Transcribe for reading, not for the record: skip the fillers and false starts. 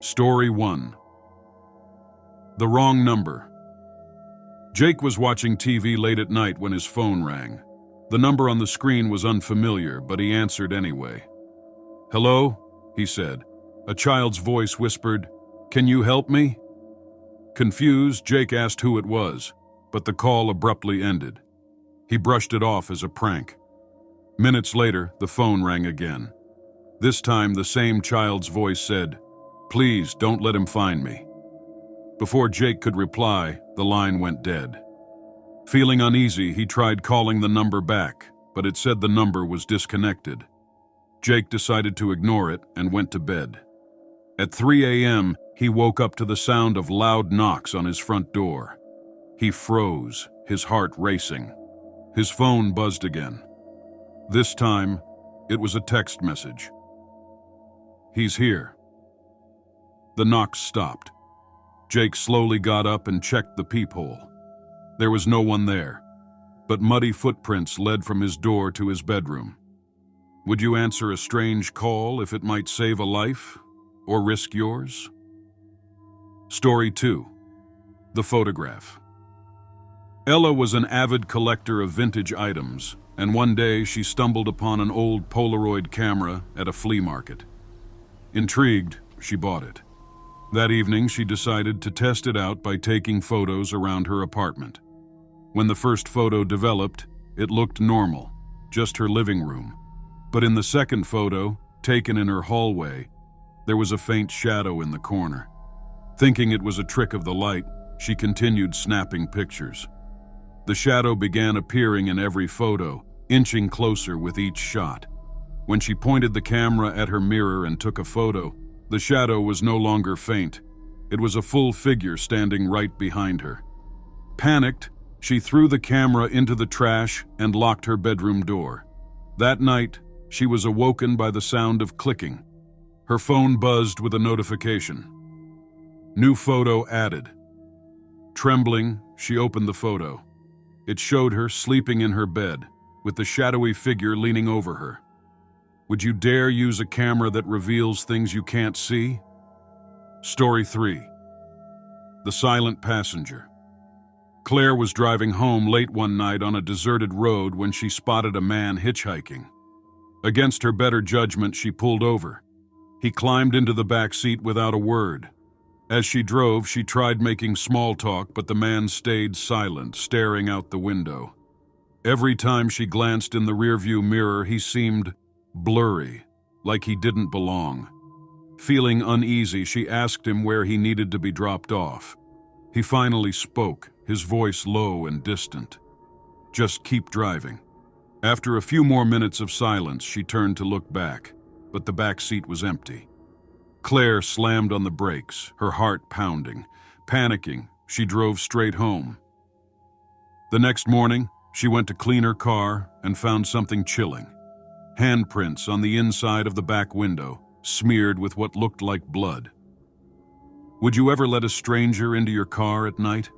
Story 1. The Wrong Number. Jake was watching TV late at night when his phone rang. The number on the screen was unfamiliar, but he answered anyway. "Hello?" he said. A child's voice whispered, "Can you help me?" Confused, Jake asked who it was, but the call abruptly ended. He brushed it off as a prank. Minutes later, the phone rang again. This time, the same child's voice said, "Please, don't let him find me." Before Jake could reply, the line went dead. Feeling uneasy, he tried calling the number back, but it said the number was disconnected. Jake decided to ignore it and went to bed. At 3 a.m., he woke up to the sound of loud knocks on his front door. He froze, his heart racing. His phone buzzed again. This time, it was a text message. "He's here." The knocks stopped. Jake slowly got up and checked the peephole. There was no one there, but muddy footprints led from his door to his bedroom. Would you answer a strange call if it might save a life, or risk yours? Story 2. The Photograph. Ella was an avid collector of vintage items, and one day she stumbled upon an old Polaroid camera at a flea market. Intrigued, she bought it. That evening, she decided to test it out by taking photos around her apartment. When the first photo developed, it looked normal, just her living room. But in the second photo, taken in her hallway, there was a faint shadow in the corner. Thinking it was a trick of the light, she continued snapping pictures. The shadow began appearing in every photo, inching closer with each shot. When she pointed the camera at her mirror and took a photo, the shadow was no longer faint. It was a full figure standing right behind her. Panicked, she threw the camera into the trash and locked her bedroom door. That night, she was awoken by the sound of clicking. Her phone buzzed with a notification. New photo added. Trembling, she opened the photo. It showed her sleeping in her bed, with the shadowy figure leaning over her. Would you dare use a camera that reveals things you can't see? Story 3. The Silent Passenger. Claire was driving home late one night on a deserted road when she spotted a man hitchhiking. Against her better judgment, she pulled over. He climbed into the back seat without a word. As she drove, she tried making small talk, but the man stayed silent, staring out the window. Every time she glanced in the rearview mirror, he seemed blurry, like he didn't belong. Feeling uneasy, she asked him where he needed to be dropped off. He finally spoke, his voice low and distant. "Just keep driving." After a few more minutes of silence, she turned to look back, but the back seat was empty. Claire slammed on the brakes, her heart pounding. Panicking, she drove straight home. The next morning, she went to clean her car and found something chilling. Handprints on the inside of the back window, smeared with what looked like blood. Would you ever let a stranger into your car at night?